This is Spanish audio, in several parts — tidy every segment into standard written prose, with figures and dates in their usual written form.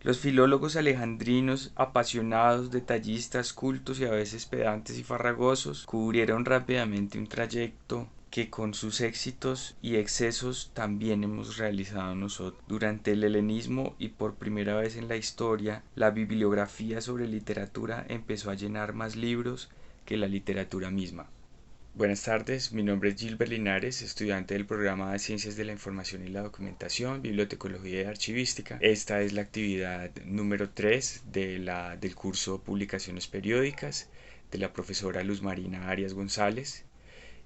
Los filólogos alejandrinos, apasionados, detallistas, cultos y a veces pedantes y farragosos, cubrieron rápidamente un trayecto que con sus éxitos y excesos también hemos realizado nosotros. Durante el helenismo y por primera vez en la historia, la bibliografía sobre literatura empezó a llenar más libros que la literatura misma. Buenas tardes, mi nombre es Gilbert Linares, estudiante del programa de Ciencias de la Información y la Documentación, Bibliotecología y Archivística. Esta es la actividad número 3 del curso Publicaciones Periódicas de la profesora Luz Marina Arias González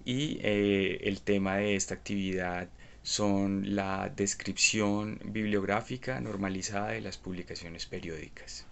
y el tema de esta actividad son la descripción bibliográfica normalizada de las publicaciones periódicas.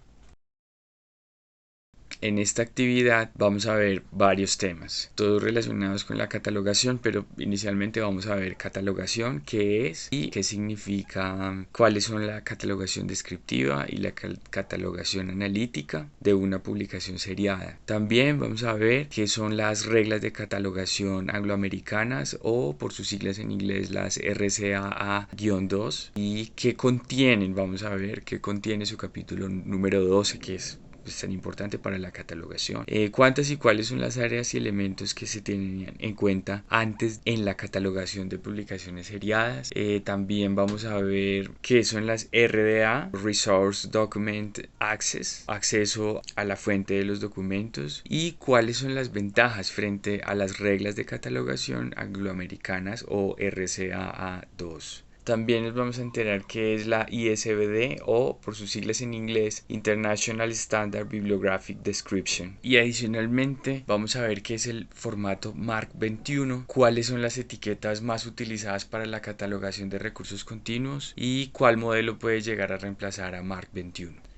En esta actividad vamos a ver varios temas, todos relacionados con la catalogación, pero inicialmente vamos a ver catalogación, qué es y qué significa, cuáles son la catalogación descriptiva y la catalogación analítica de una publicación seriada. También vamos a ver qué son las reglas de catalogación angloamericanas o por sus siglas en inglés las RCAA-2 y qué contienen, vamos a ver qué contiene su capítulo número 12 que es tan importante para la catalogación. ¿Cuántas y cuáles son las áreas y elementos que se tienen en cuenta antes en la catalogación de publicaciones seriadas? También vamos a ver qué son las RDA, Resource Document Access, acceso a la fuente de los documentos, y cuáles son las ventajas frente a las reglas de catalogación angloamericanas o RCAA2. También nos vamos a enterar qué es la ISBD o por sus siglas en inglés International Standard Bibliographic Description. Y adicionalmente vamos a ver qué es el formato MARC 21, cuáles son las etiquetas más utilizadas para la catalogación de recursos continuos y cuál modelo puede llegar a reemplazar a MARC 21.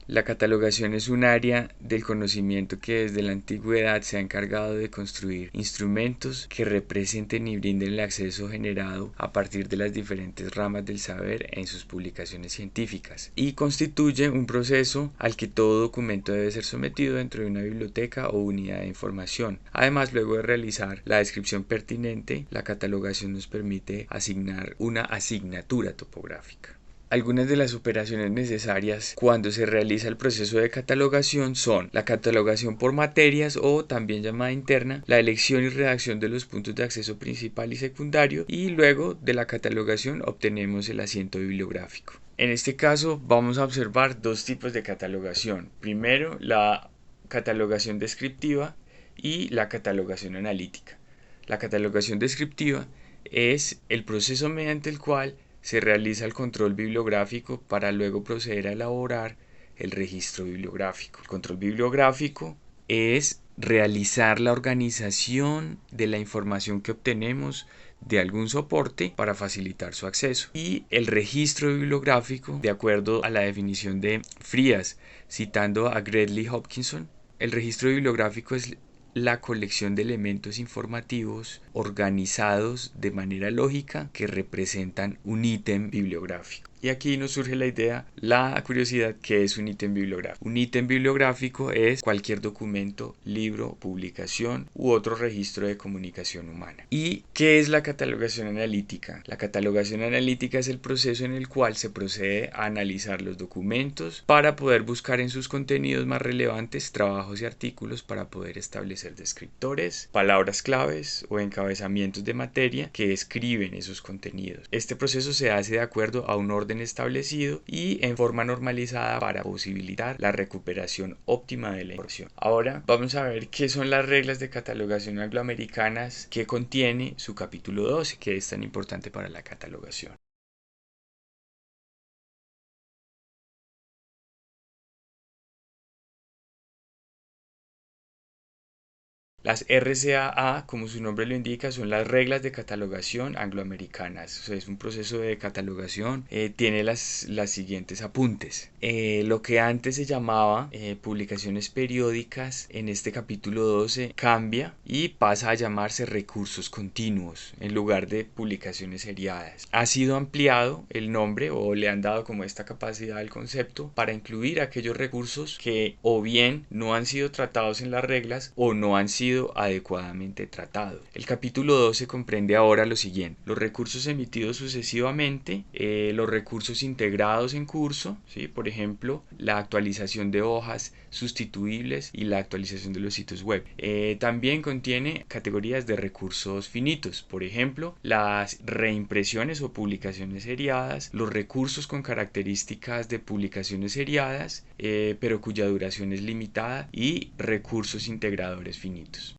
La catalogación es un área del conocimiento que desde la antigüedad se ha encargado de construir instrumentos que representen y brinden el acceso generado a partir de las diferentes ramas del saber en sus publicaciones científicas y constituye un proceso al que todo documento debe ser sometido dentro de una biblioteca o unidad de información. Además, luego de realizar la descripción pertinente, la catalogación nos permite asignar una asignatura topográfica. Algunas de las operaciones necesarias cuando se realiza el proceso de catalogación son la catalogación por materias o también llamada interna, la elección y redacción de los puntos de acceso principal y secundario y luego de la catalogación obtenemos el asiento bibliográfico. En este caso vamos a observar dos tipos de catalogación. Primero la catalogación descriptiva y la catalogación analítica. La catalogación descriptiva es el proceso mediante el cual se realiza el control bibliográfico para luego proceder a elaborar el registro bibliográfico. El control bibliográfico es realizar la organización de la información que obtenemos de algún soporte para facilitar su acceso. Y el registro bibliográfico, de acuerdo a la definición de Frías, citando a Gretley Hopkinson, el registro bibliográfico es la colección de elementos informativos organizados de manera lógica que representan un ítem bibliográfico. Y aquí nos surge la idea, la curiosidad, ¿qué es un ítem bibliográfico? Un ítem bibliográfico es cualquier documento, libro, publicación u otro registro de comunicación humana. ¿Y qué es la catalogación analítica? La catalogación analítica es el proceso en el cual se procede a analizar los documentos para poder buscar en sus contenidos más relevantes trabajos y artículos para poder establecer descriptores, palabras claves o encabezamientos de materia que describen esos contenidos. Este proceso se hace de acuerdo a un orden establecido y en forma normalizada para posibilitar la recuperación óptima de la información. Ahora vamos a ver qué son las reglas de catalogación angloamericanas que contiene su capítulo 12, que es tan importante para la catalogación. Las RCAA, como su nombre lo indica, son las reglas de catalogación angloamericanas. O sea, es un proceso de catalogación. Tiene las siguientes apuntes. Lo que antes se llamaba publicaciones periódicas, en este capítulo 12 cambia y pasa a llamarse recursos continuos en lugar de publicaciones seriadas. Ha sido ampliado el nombre o le han dado como esta capacidad al concepto para incluir aquellos recursos que o bien no han sido tratados en las reglas o no han sido sido adecuadamente tratado. El capítulo 12 comprende ahora lo siguiente: los recursos emitidos sucesivamente, los recursos integrados en curso, ¿sí? Por ejemplo, la actualización de hojas sustituibles y la actualización de los sitios web. También contiene categorías de recursos finitos, por ejemplo, las reimpresiones o publicaciones seriadas, los recursos con características de publicaciones seriadas, pero cuya duración es limitada, y recursos integradores finitos.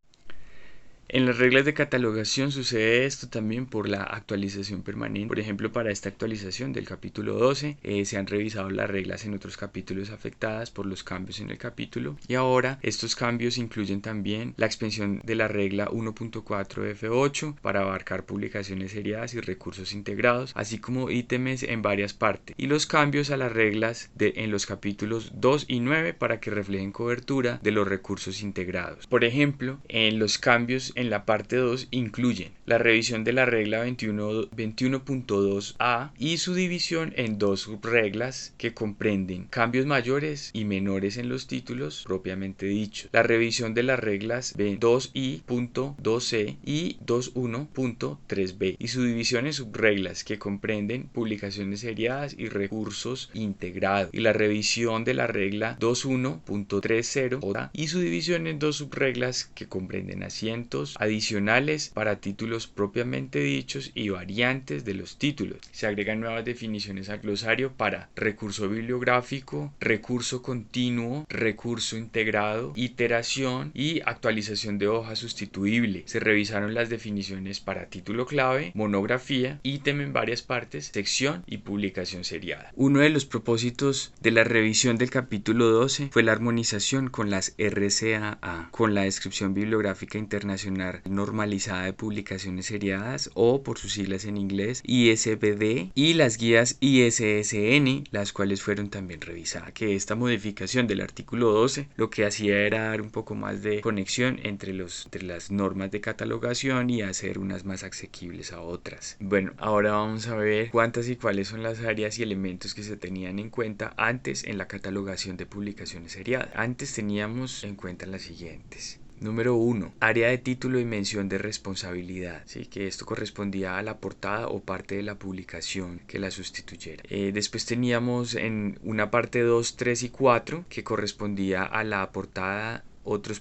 En las reglas de catalogación sucede esto también por la actualización permanente. Por ejemplo, para esta actualización del capítulo 12 se han revisado las reglas en otros capítulos afectadas por los cambios en el capítulo, y ahora estos cambios incluyen también la expansión de la regla 1.4 F8 para abarcar publicaciones seriadas y recursos integrados, así como ítems en varias partes, y los cambios a las reglas en los capítulos 2 y 9 para que reflejen cobertura de los recursos integrados. Por ejemplo, en los cambios en la parte 2 incluyen la revisión de la regla 21.2a y su división en dos subreglas que comprenden cambios mayores y menores en los títulos propiamente dichos, la revisión de las reglas 2i.2c y 21.3b y su división en subreglas que comprenden publicaciones seriadas y recursos integrados, y la revisión de la regla 21.30 y su división en dos subreglas que comprenden asientos adicionales para títulos propiamente dichos y variantes de los títulos. Se agregan nuevas definiciones al glosario para recurso bibliográfico, recurso continuo, recurso integrado, iteración y actualización de hoja sustituible. Se revisaron las definiciones para título clave, monografía, ítem en varias partes, sección y publicación seriada. Uno de los propósitos de la revisión del capítulo 12 fue la armonización con las RCAA, con la descripción bibliográfica internacional normalizada de publicaciones seriadas, o por sus siglas en inglés ISBD, y las guías ISSN, las cuales fueron también revisadas. Que esta modificación del artículo 12 lo que hacía era dar un poco más de conexión entre las normas de catalogación y hacer unas más asequibles a otras. Bueno, ahora vamos a ver cuántas y cuáles son las áreas y elementos que se tenían en cuenta antes en la catalogación de publicaciones seriadas. Antes teníamos en cuenta las siguientes. Número 1. Área de título y mención de responsabilidad. ¿Sí? Que esto correspondía a la portada o parte de la publicación que la sustituyera. Después teníamos en una parte 2, 3 y 4 que correspondía a la portada, otros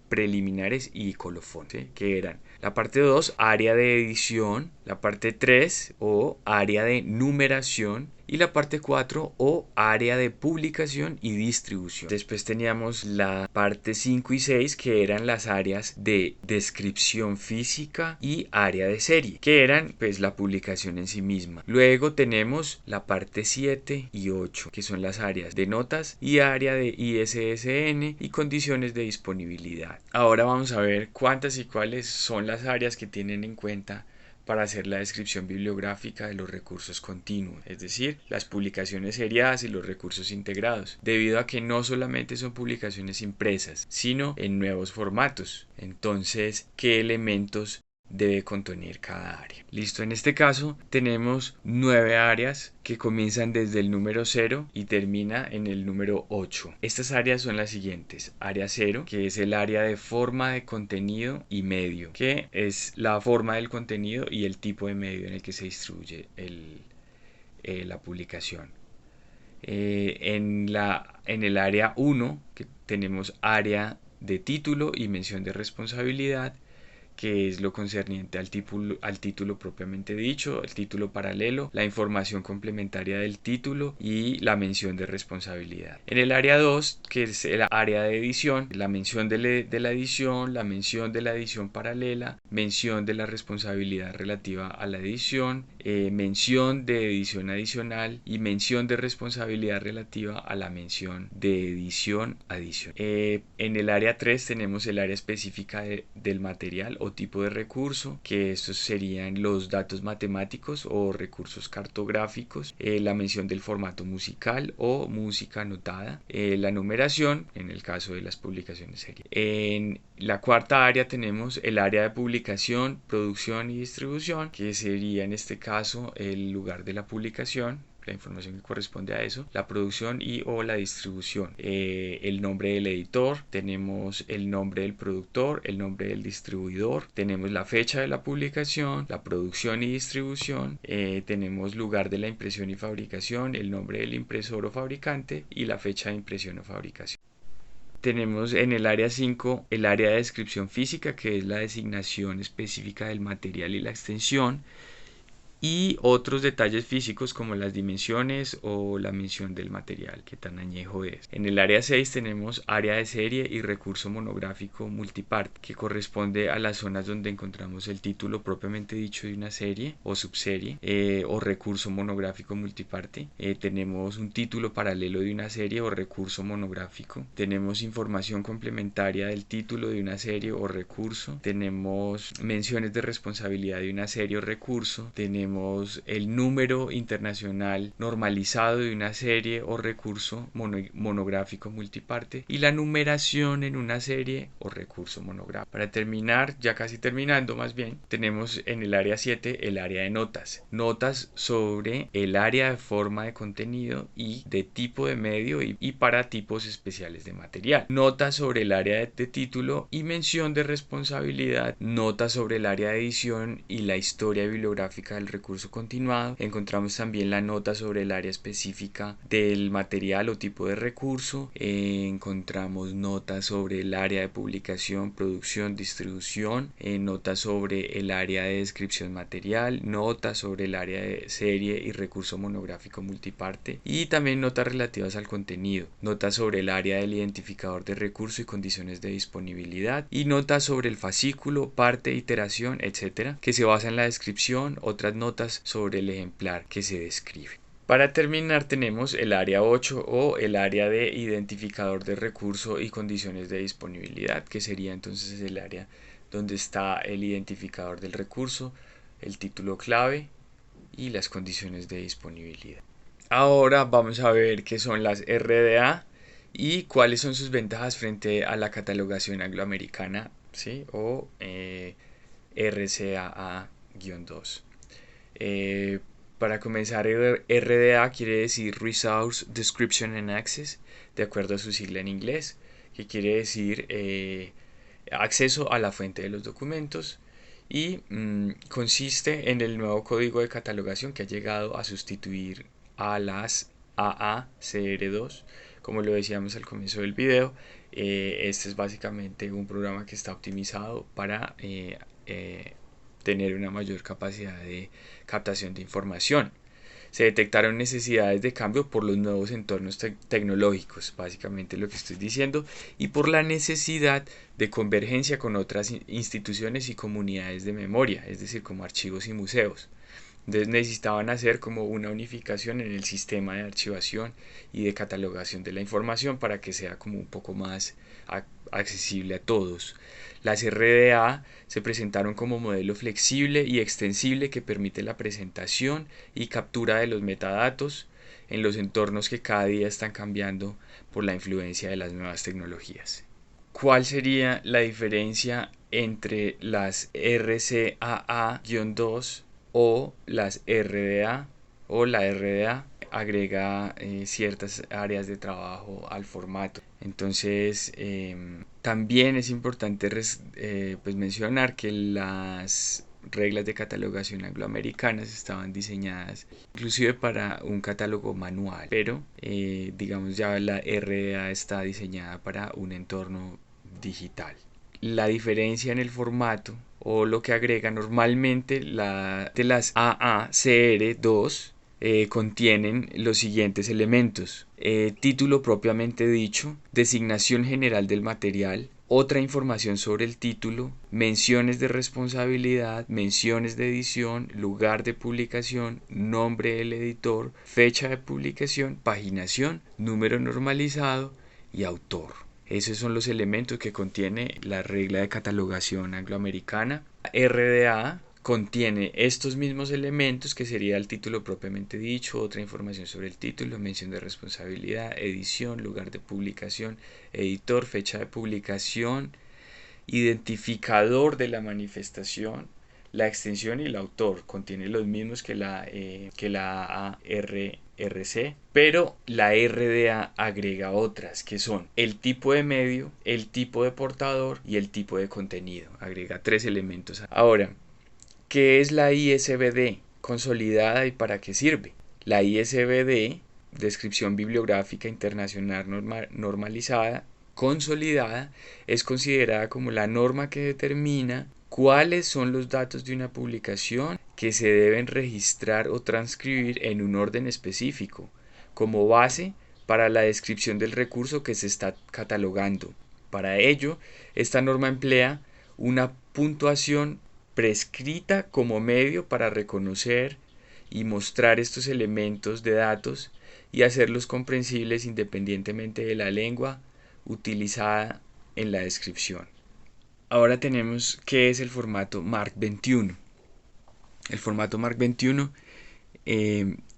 preliminares y colofón, ¿sí? Que eran la parte 2, área de edición, la parte 3 o área de numeración, y la parte 4 o área de publicación y distribución. Después teníamos la parte 5 y 6 que eran las áreas de descripción física y área de serie, que eran pues la publicación en sí misma. Luego tenemos la parte 7 y 8 que son las áreas de notas y área de ISSN y condiciones de disponibilidad. Ahora vamos a ver cuántas y cuáles son las áreas que tienen en cuenta para hacer la descripción bibliográfica de los recursos continuos, es decir, las publicaciones seriadas y los recursos integrados, debido a que no solamente son publicaciones impresas, sino en nuevos formatos. Entonces, ¿qué elementos debe contener cada área? Listo, en este caso tenemos 9 áreas que comienzan desde el número 0 y termina en el número 8. Estas áreas son las siguientes: área 0, que es el área de forma de contenido y medio, que es la forma del contenido y el tipo de medio en el que se distribuye la publicación. En el área 1 que tenemos área de título y mención de responsabilidad, que es lo concerniente al título propiamente dicho, el título paralelo, la información complementaria del título y la mención de responsabilidad. En el área 2, que es el área de edición, la mención de la edición, la mención de la edición paralela, mención de la responsabilidad relativa a la edición, mención de edición adicional y mención de responsabilidad relativa a la mención de edición adicional. En el área 3 tenemos el área específica del material o tipo de recurso, que estos serían los datos matemáticos o recursos cartográficos, la mención del formato musical o música anotada, la numeración en el caso de las publicaciones serias. En la cuarta área tenemos el área de publicación, producción y distribución, que sería en este caso el lugar de la publicación, la información que corresponde a eso, la producción y o la distribución, el nombre del editor, tenemos el nombre del productor, el nombre del distribuidor, tenemos la fecha de la publicación, la producción y distribución, tenemos lugar de la impresión y fabricación, el nombre del impresor o fabricante y la fecha de impresión o fabricación. Tenemos en el área 5 el área de descripción física, que es la designación específica del material y la extensión, y otros detalles físicos como las dimensiones o la mención del material, que tan añejo es. En el área 6 tenemos área de serie y recurso monográfico multiparte, que corresponde a las zonas donde encontramos el título propiamente dicho de una serie o subserie o recurso monográfico multiparte. Tenemos un título paralelo de una serie o recurso monográfico. Tenemos información complementaria del título de una serie o recurso. Tenemos menciones de responsabilidad de una serie o recurso. Tenemos el número internacional normalizado de una serie o recurso monográfico multiparte y la numeración en una serie o recurso monográfico. Para terminar, ya casi terminando más bien, tenemos en el área 7 el área de notas. Notas sobre el área de forma de contenido y de tipo de medio y para tipos especiales de material. Notas sobre el área de título y mención de responsabilidad. Notas sobre el área de edición y la historia bibliográfica del recurso continuado. Encontramos también la nota sobre el área específica del material o tipo de recurso. Encontramos notas sobre el área de publicación, producción, distribución. Notas sobre el área de descripción material. Notas sobre el área de serie y recurso monográfico multiparte. Y también notas relativas al contenido. Notas sobre el área del identificador de recurso y condiciones de disponibilidad. Y notas sobre el fascículo, parte, iteración, etcétera, que se basa en la descripción. Otras notas sobre el ejemplar que se describe. Para terminar tenemos el área 8 o el área de identificador de recurso y condiciones de disponibilidad, que sería entonces el área donde está el identificador del recurso, el título clave y las condiciones de disponibilidad. Ahora vamos a ver qué son las RDA y cuáles son sus ventajas frente a la catalogación angloamericana, ¿sí? O RCAA-2. Para comenzar, RDA quiere decir Resource Description and Access, de acuerdo a su sigla en inglés, que quiere decir acceso a la fuente de los documentos, y consiste en el nuevo código de catalogación que ha llegado a sustituir a las AACR2. Como lo decíamos al comienzo del video, este es básicamente un programa que está optimizado para tener una mayor capacidad de captación de información. Se detectaron necesidades de cambio por los nuevos entornos tecnológicos, básicamente lo que estoy diciendo, y por la necesidad de convergencia con otras instituciones y comunidades de memoria, es decir, como archivos y museos. Entonces necesitaban hacer como una unificación en el sistema de archivación y de catalogación de la información para que sea como un poco más accesible a todos. Las RDA se presentaron como modelo flexible y extensible que permite la presentación y captura de los metadatos en los entornos que cada día están cambiando por la influencia de las nuevas tecnologías. ¿Cuál sería la diferencia entre las RCAA-2 o las RDA o la RDA? Agrega ciertas áreas de trabajo al formato. Entonces también es importante pues mencionar que las reglas de catalogación angloamericanas estaban diseñadas inclusive para un catálogo manual, pero digamos ya la RDA está diseñada para un entorno digital. La diferencia en el formato o lo que agrega normalmente de las AACR2 contienen los siguientes elementos: título propiamente dicho, designación general del material, otra información sobre el título, menciones de responsabilidad, menciones de edición, lugar de publicación, nombre del editor, fecha de publicación, paginación, número normalizado y autor. Esos son los elementos que contiene la regla de catalogación angloamericana. RDA contiene estos mismos elementos, que sería el título propiamente dicho, otra información sobre el título, mención de responsabilidad, edición, lugar de publicación, editor, fecha de publicación, identificador de la manifestación, la extensión y el autor. Contiene los mismos que la AARRC, pero la RDA agrega otras que son el tipo de medio, el tipo de portador y el tipo de contenido. Agrega 3 elementos. Ahora, ¿qué es la ISBD consolidada y para qué sirve? La ISBD, Descripción Bibliográfica Internacional Normalizada, consolidada, es considerada como la norma que determina cuáles son los datos de una publicación que se deben registrar o transcribir en un orden específico, como base para la descripción del recurso que se está catalogando. Para ello, esta norma emplea una puntuación prescrita como medio para reconocer y mostrar estos elementos de datos y hacerlos comprensibles independientemente de la lengua utilizada en la descripción. Ahora tenemos qué es el formato MARC 21. El formato MARC 21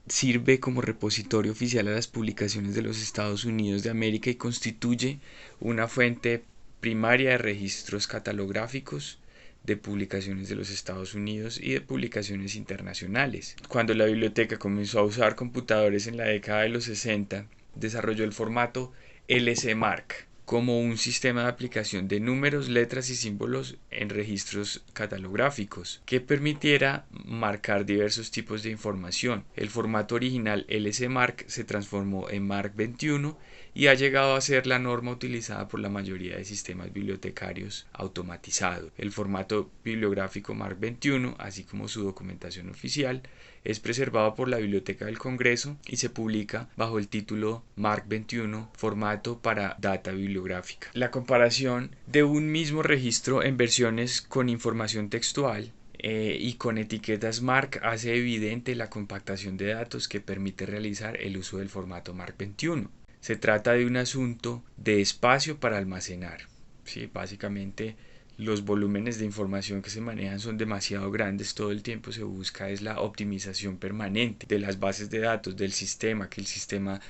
sirve como repositorio oficial a las publicaciones de los Estados Unidos de América y constituye una fuente primaria de registros catalográficos de publicaciones de los Estados Unidos y de publicaciones internacionales. Cuando la biblioteca comenzó a usar computadores en la década de los 60, desarrolló el formato LC-MARC como un sistema de aplicación de números, letras y símbolos en registros catalográficos que permitiera marcar diversos tipos de información. El formato original LC-MARC se transformó en MARC 21 y ha llegado a ser la norma utilizada por la mayoría de sistemas bibliotecarios automatizados. El formato bibliográfico MARC 21, así como su documentación oficial, es preservado por la Biblioteca del Congreso y se publica bajo el título MARC 21, formato para data bibliográfica. La comparación de un mismo registro en versiones con información textual y con etiquetas MARC hace evidente la compactación de datos que permite realizar el uso del formato MARC 21. Se trata de un asunto de espacio para almacenar. ¿Sí? Básicamente los volúmenes de información que se manejan son demasiado grandes, todo el tiempo se busca es la optimización permanente de las bases de datos del sistema, que el sistema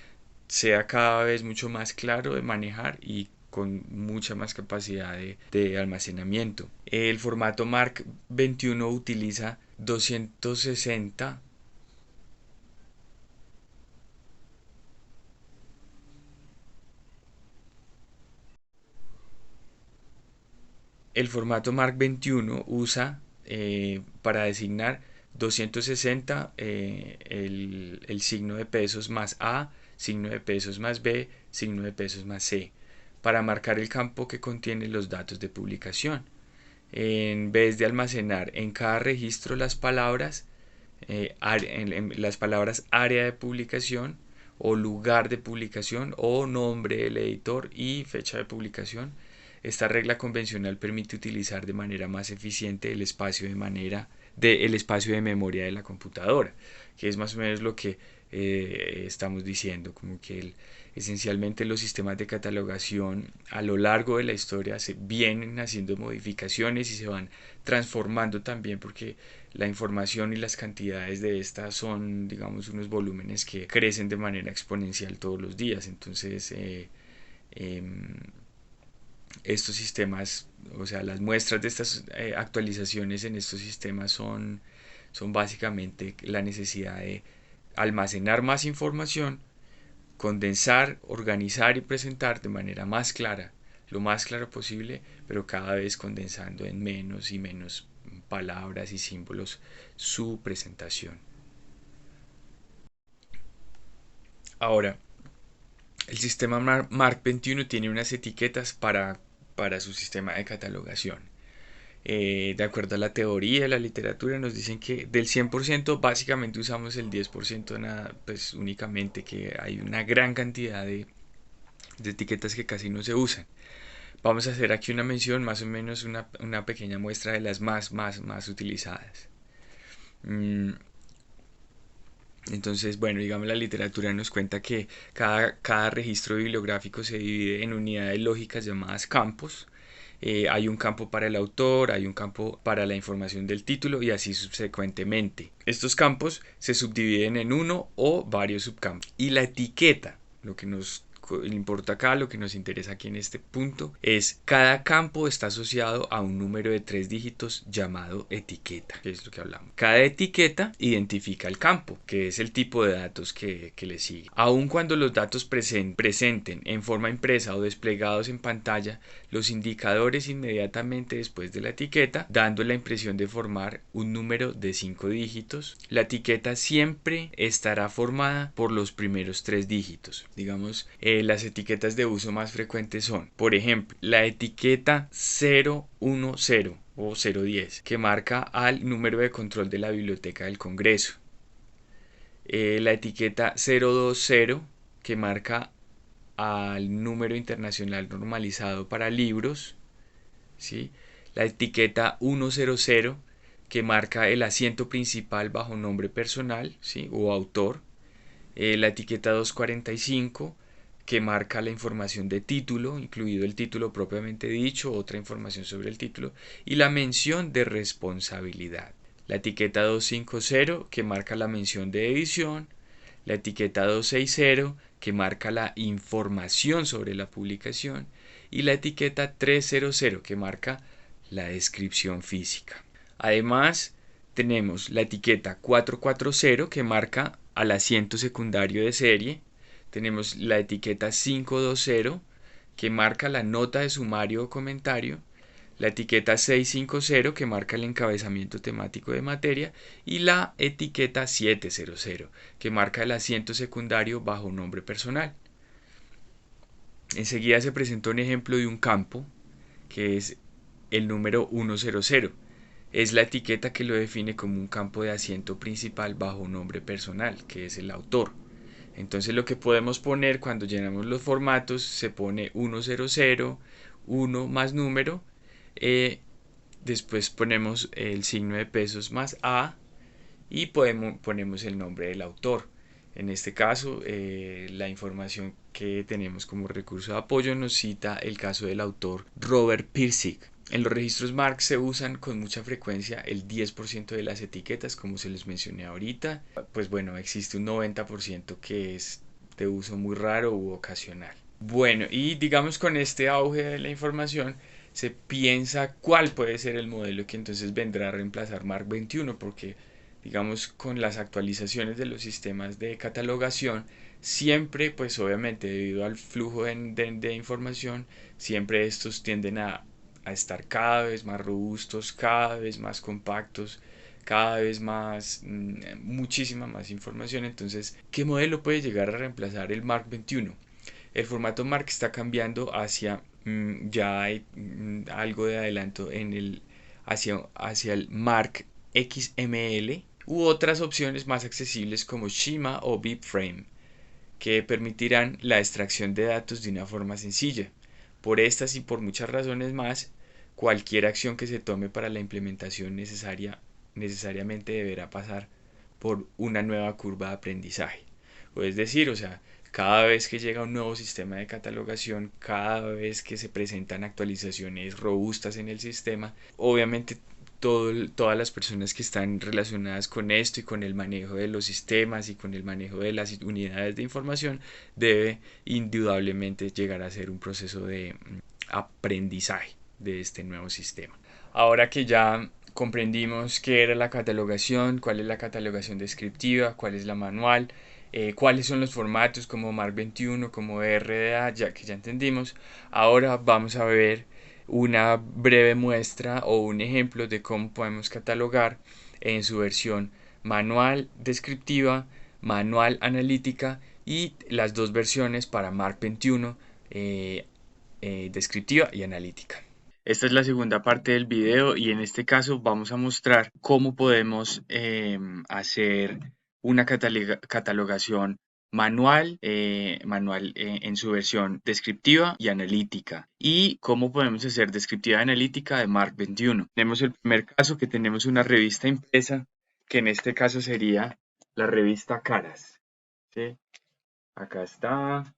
sea cada vez mucho más claro de manejar y con mucha más capacidad de almacenamiento. El formato MARC 21 utiliza 260 El formato MARC 21 usa para designar 260 el signo de pesos más A, signo de pesos más B, signo de pesos más C, para marcar el campo que contiene los datos de publicación. En vez de almacenar en cada registro las palabras, las palabras área de publicación o lugar de publicación o nombre del editor y fecha de publicación, esta regla convencional permite utilizar de manera más eficiente el espacio el espacio de memoria de la computadora, que es más o menos lo que estamos diciendo, como que esencialmente los sistemas de catalogación a lo largo de la historia se vienen haciendo modificaciones y se van transformando también porque la información y las cantidades de estas son, digamos, unos volúmenes que crecen de manera exponencial todos los días. Entonces, estos sistemas, o sea, las muestras de estas actualizaciones en estos sistemas son básicamente la necesidad de almacenar más información, condensar, organizar y presentar de manera más clara, lo más claro posible, pero cada vez condensando en menos y menos palabras y símbolos su presentación. Ahora, el sistema MARC 21 tiene unas etiquetas para su sistema de catalogación. De acuerdo a la teoría de la literatura nos dicen que del 100% básicamente usamos el 10% nada, pues únicamente, que hay una gran cantidad de etiquetas que casi no se usan. Vamos a hacer aquí una mención, más o menos una pequeña muestra de las más utilizadas. Entonces, bueno, digamos, la literatura nos cuenta que cada registro bibliográfico se divide en unidades lógicas llamadas campos. Hay un campo para el autor, hay un campo para la información del título y así subsecuentemente. Estos campos se subdividen en uno o varios subcampos. Y la etiqueta, lo que nos importa acá, lo que nos interesa aquí en este punto, es cada campo está asociado a un número de 3 dígitos llamado etiqueta, que es lo que hablamos. Cada etiqueta identifica el campo, que es el tipo de datos que le sigue. Aun cuando los datos presenten en forma impresa o desplegados en pantalla, los indicadores inmediatamente después de la etiqueta, dando la impresión de formar un número de 5 dígitos. La etiqueta siempre estará formada por los primeros 3 dígitos. Digamos, las etiquetas de uso más frecuentes son, por ejemplo, la etiqueta 010 o 010, que marca al número de control de la Biblioteca del Congreso. La etiqueta 020, que marca al número internacional normalizado para libros, ¿sí? La etiqueta 100, que marca el asiento principal bajo nombre personal, ¿sí? O autor. La etiqueta 245, que marca la información de título, incluido el título propiamente dicho, otra información sobre el título, y la mención de responsabilidad. La etiqueta 250, que marca la mención de edición. La etiqueta 260, que marca la información sobre la publicación. Y la etiqueta 300, que marca la descripción física. Además, tenemos la etiqueta 440, que marca al asiento secundario de serie. Tenemos la etiqueta 520, que marca la nota de sumario o comentario. La etiqueta 650, que marca el encabezamiento temático de materia. Y la etiqueta 700, que marca el asiento secundario bajo nombre personal. Enseguida se presenta un ejemplo de un campo, que es el número 100. Es la etiqueta que lo define como un campo de asiento principal bajo nombre personal, que es el autor. Entonces lo que podemos poner cuando llenamos los formatos, se pone 100, 1 más número, después ponemos el signo de pesos más A y ponemos el nombre del autor. En este caso, la información que tenemos como recurso de apoyo nos cita el caso del autor Robert Pirsig. En los registros MARC se usan con mucha frecuencia el 10% de las etiquetas, como se les mencioné ahorita. Pues bueno, existe un 90% que es de uso muy raro u ocasional. Bueno, y digamos con este auge de la información, se piensa cuál puede ser el modelo que entonces vendrá a reemplazar MARC 21, porque digamos con las actualizaciones de los sistemas de catalogación, siempre pues obviamente debido al flujo de información, siempre estos tienden a estar cada vez más robustos, cada vez más compactos, cada vez más, muchísima más información. Entonces, ¿qué modelo puede llegar a reemplazar el Mark 21? El formato Mark está cambiando hacia, ya hay algo de adelanto en hacia el Mark XML u otras opciones más accesibles como Shima o BibFrame, que permitirán la extracción de datos de una forma sencilla. Por estas y por muchas razones más, cualquier acción que se tome para la implementación necesariamente deberá pasar por una nueva curva de aprendizaje. O es decir, o sea, cada vez que llega un nuevo sistema de catalogación, cada vez que se presentan actualizaciones robustas en el sistema, obviamente todas las personas que están relacionadas con esto y con el manejo de los sistemas y con el manejo de las unidades de información debe indudablemente llegar a ser un proceso de aprendizaje de este nuevo sistema. Ahora que ya comprendimos qué era la catalogación, cuál es la catalogación descriptiva, cuál es la manual, cuáles son los formatos como MARC 21, como RDA, ya que ya entendimos, ahora vamos a ver una breve muestra o un ejemplo de cómo podemos catalogar en su versión manual descriptiva, manual analítica y las dos versiones para MARC 21, descriptiva y analítica. Esta es la segunda parte del video y en este caso vamos a mostrar cómo podemos hacer una catalogación manual en su versión descriptiva y analítica, y cómo podemos hacer descriptiva y analítica de MARC 21. Tenemos el primer caso, que tenemos una revista impresa, que en este caso sería la revista Caras, ¿sí? Acá está,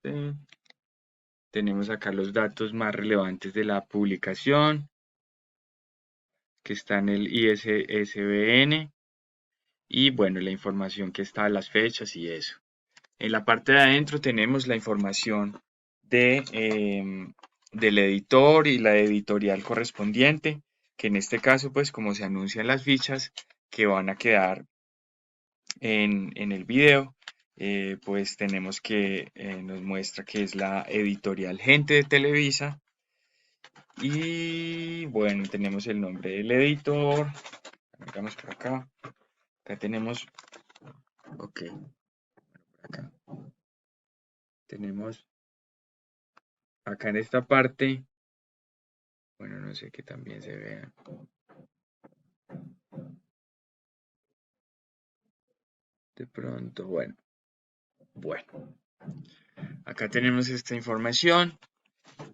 ¿sí? Tenemos acá los datos más relevantes de la publicación, que está en el ISSBN, y bueno, la información que está, las fechas y eso. En la parte de adentro tenemos la información del editor y la editorial correspondiente, que en este caso, pues como se anuncian las fichas que van a quedar en el video, pues tenemos que nos muestra que es la editorial Gente de Televisa. Y bueno, tenemos el nombre del editor. Vamos por acá. Acá tenemos, ok, acá tenemos, acá en esta parte, bueno, no sé que también se vea. De pronto, bueno, acá tenemos esta información.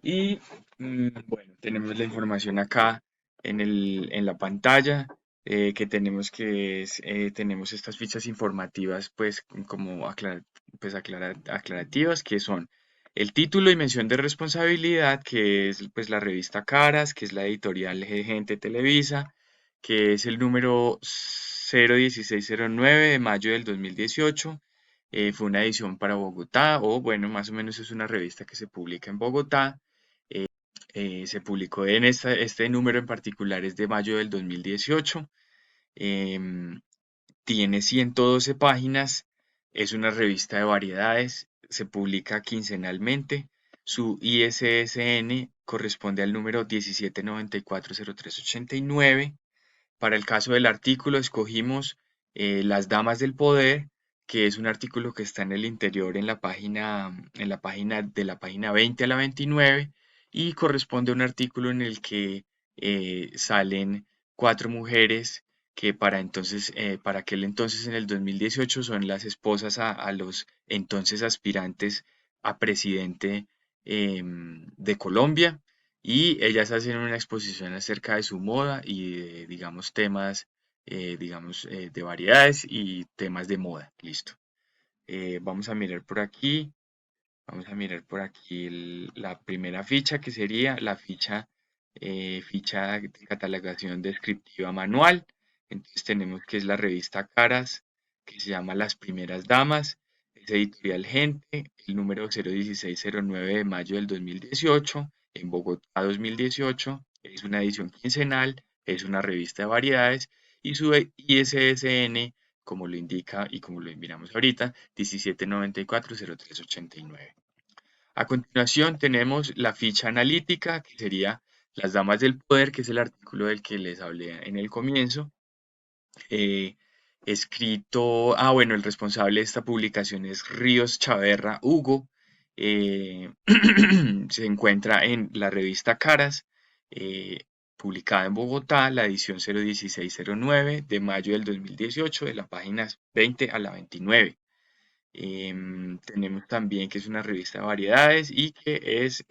Y bueno, tenemos la información acá en la pantalla que tenemos tenemos estas fichas informativas pues como aclarativas que son el título y mención de responsabilidad, que es pues la revista Caras, que es la editorial Gente Televisa, que es el número 01609 de mayo del 2018. Fue una edición para Bogotá, o bueno, más o menos es una revista que se publica en Bogotá. Se publicó en este número en particular, es de mayo del 2018. em, Tiene 112 páginas, es una revista de variedades, se publica quincenalmente. Su ISSN corresponde al número 17940389. Para el caso del artículo escogimos Las Damas del Poder, que es un artículo que está en el interior de la página 20 a la 29 y corresponde a un artículo en el que salen cuatro mujeres que para aquel entonces en el 2018 son las esposas a los entonces aspirantes a presidente de Colombia, y ellas hacen una exposición acerca de su moda y de, digamos, temas, de variedades y temas de moda. Listo. Vamos a mirar por aquí. Vamos a mirar por aquí la primera ficha, que sería la ficha de catalogación descriptiva manual. Entonces tenemos que es la revista Caras, que se llama Las Primeras Damas. Es editorial Gente, el número 01609 de mayo del 2018, en Bogotá 2018. Es una edición quincenal, es una revista de variedades y su ISSN, como lo indica y como lo miramos ahorita, 17940389. A continuación tenemos la ficha analítica, que sería Las Damas del Poder, que es el artículo del que les hablé en el comienzo. eh, bueno, el responsable de esta publicación es Ríos Chaverra Hugo. eh, Se encuentra en la revista Caras, eh, publicada en Bogotá, la edición 01609 de mayo del 2018, de las páginas 20 a la 29. Tenemos también que es una revista de variedades y que es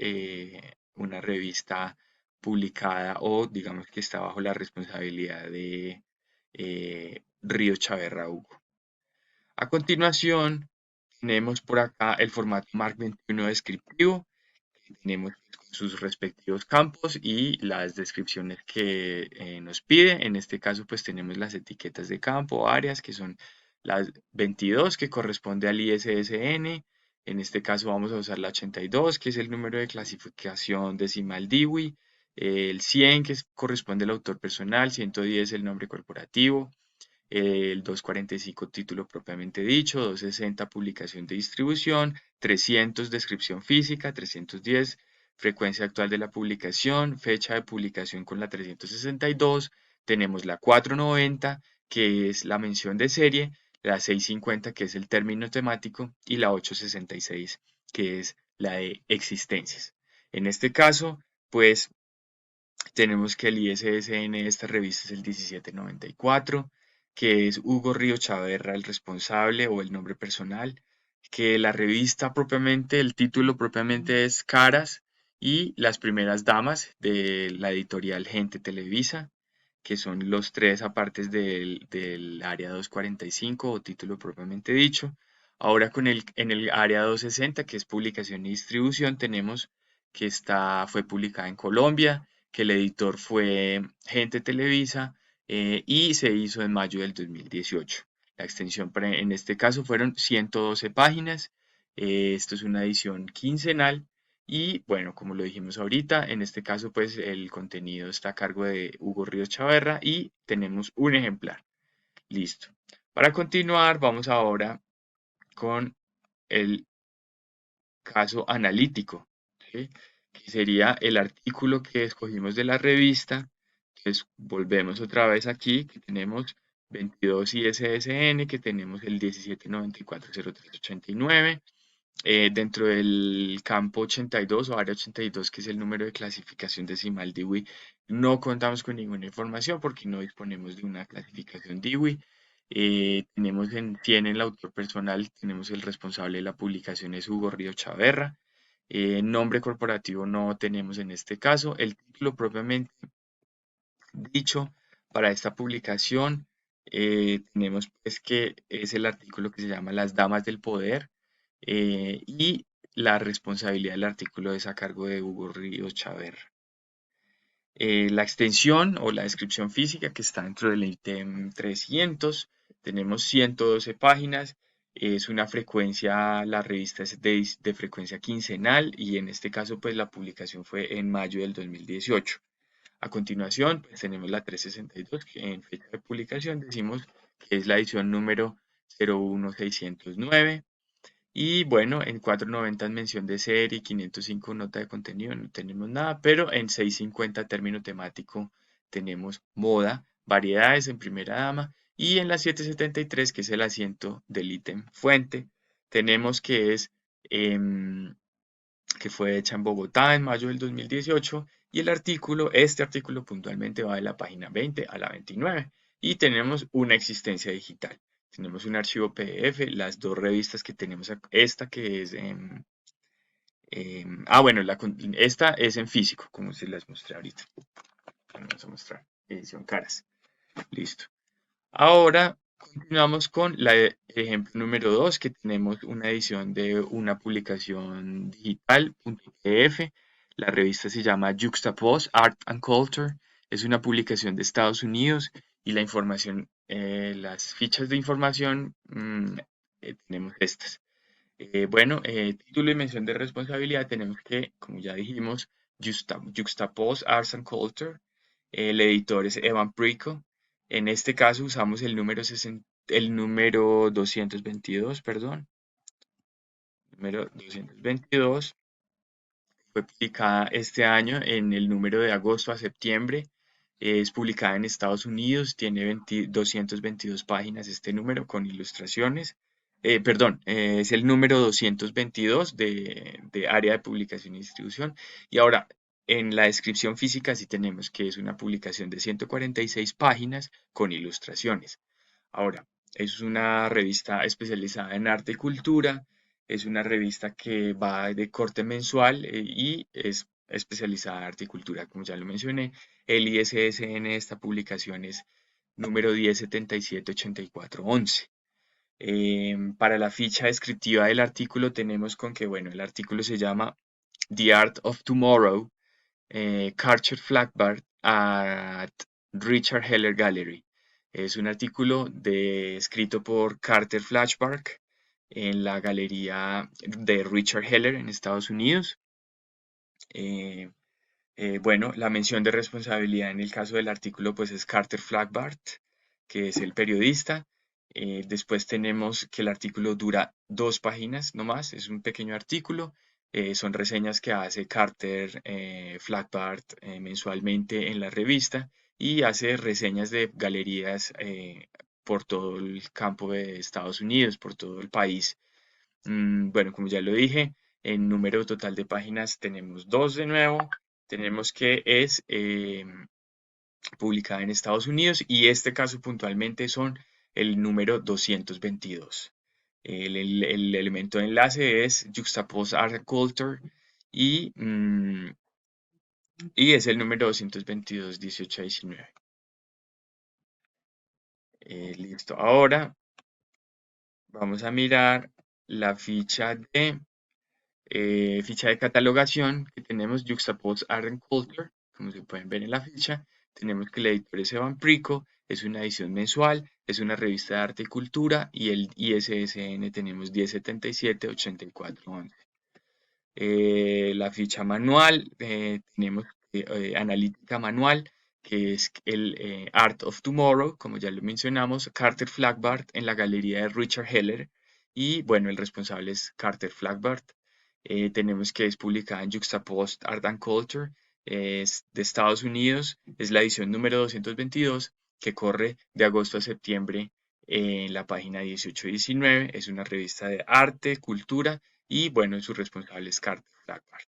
una revista publicada, o digamos que está bajo la responsabilidad de Río Chaverra Hugo. A continuación, tenemos por acá el formato MARC 21 descriptivo, que tenemos con sus respectivos campos y las descripciones que nos pide. En este caso, pues tenemos las etiquetas de campo, áreas, que son las 22, que corresponde al ISSN. En este caso vamos a usar la 82, que es el número de clasificación decimal Dewey. El 100, que corresponde al autor personal. 110, el nombre corporativo. El 245, título propiamente dicho. 260, publicación de distribución. 300, descripción física. 310, frecuencia actual de la publicación. Fecha de publicación con la 362. Tenemos la 490, que es la mención de serie. La 650, que es el término temático. Y la 866, que es la de existencias. En este caso, pues tenemos que el ISSN de esta revista es el 1794, que es Hugo Río Chaverra el responsable o el nombre personal, que la revista propiamente, el título propiamente es Caras y las primeras damas, de la editorial Gente Televisa, que son los tres apartes del área 245 o título propiamente dicho. Ahora en el área 260, que es publicación y distribución, tenemos que fue publicada en Colombia, que el editor fue Gente Televisa, y se hizo en mayo del 2018. La extensión en este caso fueron 112 páginas. Esto es una edición quincenal. Y bueno, como lo dijimos ahorita, en este caso pues el contenido está a cargo de Hugo Ríos Chaverra y tenemos un ejemplar. Listo. Para continuar, vamos ahora con el caso analítico, ¿sí? Que sería el artículo que escogimos de la revista. Entonces, volvemos otra vez aquí, que tenemos 22 ISSN, que tenemos el 17940389. Dentro del campo 82 o área 82, que es el número de clasificación decimal Dewey, no contamos con ninguna información porque no disponemos de una clasificación Dewey. Tenemos en 100 el autor personal, tenemos el responsable de la publicación es Hugo Río Chaverra. Nombre corporativo no tenemos en este caso. El título propiamente dicho para esta publicación tenemos pues que es el artículo que se llama Las Damas del Poder y la responsabilidad del artículo es a cargo de Hugo Ríos Chaverra. La extensión o la descripción física que está dentro del ítem 300, tenemos 112 páginas, es una frecuencia, la revista es de frecuencia quincenal y en este caso pues la publicación fue en mayo del 2018. A continuación pues tenemos la 362 que en fecha de publicación decimos que es la edición número 01609. Y bueno, en 490 mención de serie, 505 nota de contenido, no tenemos nada, pero en 650 término temático tenemos moda, variedades en primera dama y en la 773, que es el asiento del ítem fuente, tenemos que es que fue hecha en Bogotá en mayo del 2018 y el artículo, este artículo puntualmente va de la página 20 a la 29 y tenemos una existencia digital. Tenemos un archivo PDF, las dos revistas que tenemos, esta que es bueno, esta es en físico, como se las mostré ahorita. Vamos a mostrar, edición caras. Listo. Ahora continuamos con el ejemplo número 2, que tenemos una edición de una publicación digital, .pdf. La revista se llama Juxtapose Art and Culture. Es una publicación de Estados Unidos y la información, las fichas de información, tenemos estas. Bueno, título y mención de responsabilidad tenemos que, como ya dijimos, Juxtapose Arts and Culture. El editor es Evan Prico. En este caso usamos el número 222, perdón. Número 222. Fue publicada este año en el número de agosto a septiembre. Es publicada en Estados Unidos, tiene 222 páginas este número con ilustraciones. Perdón, es el número 222 de área de publicación y distribución. Y ahora, en la descripción física sí tenemos que es una publicación de 146 páginas con ilustraciones. Ahora, es una revista especializada en arte y cultura, es una revista que va de corte mensual y es especializada en arte y cultura, como ya lo mencioné. El ISSN de esta publicación es número 10778411. Para la ficha descriptiva del artículo tenemos con que, bueno, el artículo se llama The Art of Tomorrow, Carter Flagbart at Richard Heller Gallery. Es un artículo escrito por Carter Flashback en la galería de Richard Heller en Estados Unidos. Eh, bueno, la mención de responsabilidad en el caso del artículo pues es Carter Flagbart, que es el periodista. Después tenemos que el artículo dura 2 páginas no más, es un pequeño artículo. Son reseñas que hace Carter Flagbart mensualmente en la revista y hace reseñas de galerías por todo el campo de Estados Unidos, por todo el país. Bueno, como ya lo dije, en número total de páginas tenemos 2 de nuevo. Tenemos que es publicada en Estados Unidos y este caso puntualmente son el número 222. El elemento de enlace es Juxtapose Art Culture y, y es el número 222 18 19. Listo. Ahora vamos a mirar la ficha de catalogación que tenemos Juxtapose Art and Culture, como se pueden ver en la ficha, tenemos que el editor es Evan Prico, es una edición mensual, es una revista de arte y cultura y el ISSN tenemos 1077-8411. La ficha manual, tenemos analítica manual, que es el Art of Tomorrow, como ya lo mencionamos, Carter Flagbart en la galería de Richard Heller, y bueno, el responsable es Carter Flagbart. Tenemos que es publicada en Juxtapost Art and Culture, es de Estados Unidos, es la edición número 222 que corre de agosto a septiembre en la página 18-19, es una revista de arte, cultura y bueno, su responsable es Carter Flagbart.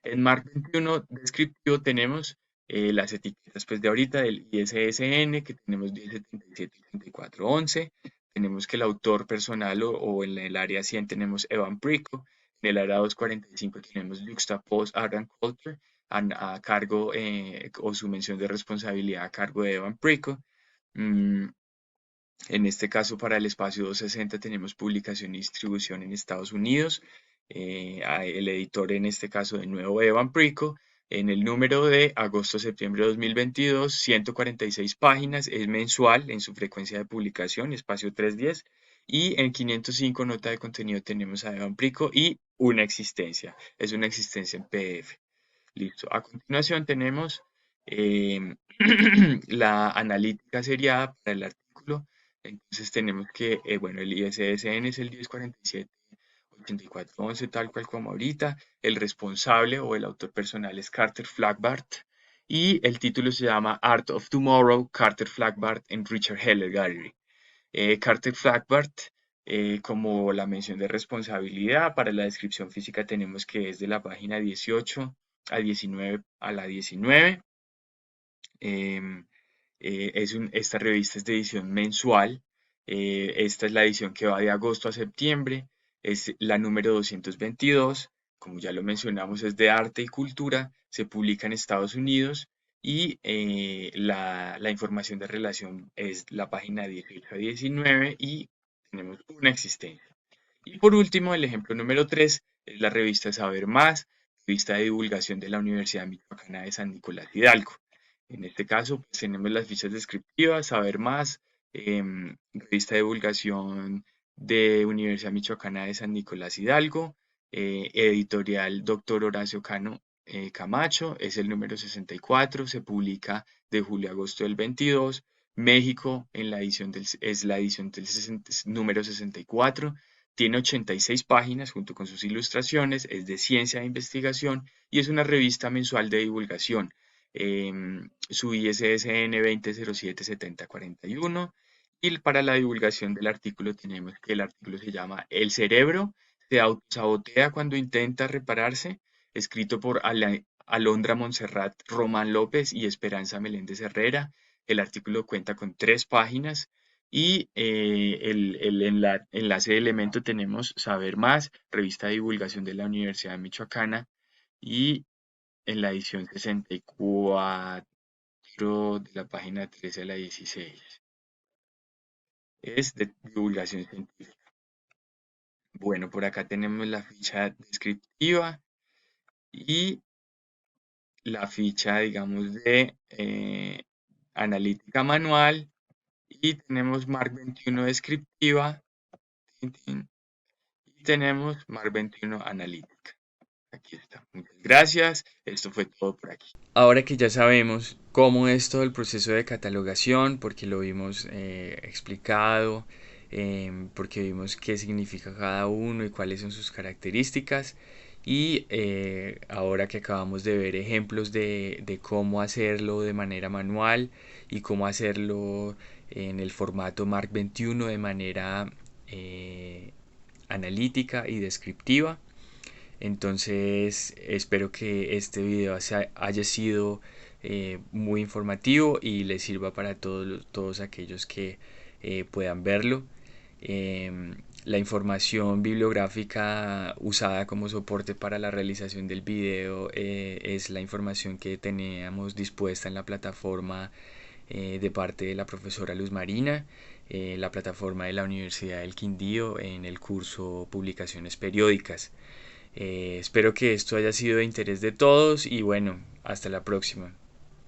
En Mark 21 descriptivo tenemos las etiquetas pues, de ahorita del ISSN, que tenemos 1077-8411. Tenemos que el autor personal o en el área 100 tenemos Evan Prico. En el área 245 tenemos Juxtapost Art and Culture a cargo o su mención de responsabilidad a cargo de Evan Prico. En este caso, para el espacio 260 tenemos publicación y distribución en Estados Unidos. El editor en este caso de nuevo Evan Prico. En el número de agosto-septiembre de 2022, 146 páginas, es mensual en su frecuencia de publicación, espacio 310. Y en 505 nota de contenido tenemos a Evan Prico y una existencia. Es una existencia en PDF. Listo. A continuación tenemos la analítica seriada para el artículo. Entonces tenemos que, bueno, el ISSN es el 1047-8411, tal cual como ahorita. El responsable o el autor personal es Carter Flagbart. Y el título se llama Art of Tomorrow, Carter Flagbart en Richard Heller Gallery. Carter Flagbart, como la mención de responsabilidad, para la descripción física tenemos que es de la página 18 a 19 a la 19. Esta revista es de edición mensual. Esta es la edición que va de agosto a septiembre. Es la número 222. Como ya lo mencionamos, es de arte y cultura. Se publica en Estados Unidos. Y la información de relación es la página 18 a 19 y tenemos una existencia. Y por último, el ejemplo número 3 es la revista Saber Más, revista de divulgación de la Universidad Michoacana de San Nicolás Hidalgo. En este caso, pues, tenemos las fichas descriptivas, Saber Más, revista de divulgación de Universidad Michoacana de San Nicolás Hidalgo, editorial Dr. Horacio Cano Camacho, es el número 64, se publica de julio a agosto del 22. México en la edición es la edición del número 64, tiene 86 páginas junto con sus ilustraciones, es de ciencia e investigación y es una revista mensual de divulgación. Su ISSN 20077041 y para la divulgación del artículo tenemos que el artículo se llama El cerebro se autosabotea cuando intenta repararse, escrito por Alondra Montserrat Román López y Esperanza Meléndez Herrera. El artículo cuenta con 3 páginas y el enlace de elemento tenemos Saber Más, revista de divulgación de la Universidad Michoacana y en la edición 64 de la página 13 a la 16. Es de divulgación científica. Bueno, por acá tenemos la ficha descriptiva y la ficha, digamos, de analítica manual y tenemos Mark 21 descriptiva y tenemos Mark 21 analítica. Aquí está. Muchas gracias. Esto fue todo por aquí. Ahora que ya sabemos cómo es todo el proceso de catalogación, porque lo vimos explicado, porque vimos qué significa cada uno y cuáles son sus características, y ahora que acabamos de ver ejemplos de cómo hacerlo de manera manual y cómo hacerlo en el formato Mark 21 de manera analítica y descriptiva. Entonces espero que este video haya sido muy informativo y les sirva para todos aquellos que puedan verlo. La información bibliográfica usada como soporte para la realización del video es la información que teníamos dispuesta en la plataforma de parte de la profesora Luz Marina, la plataforma de la Universidad del Quindío en el curso Publicaciones Periódicas. Espero que esto haya sido de interés de todos y bueno, hasta la próxima.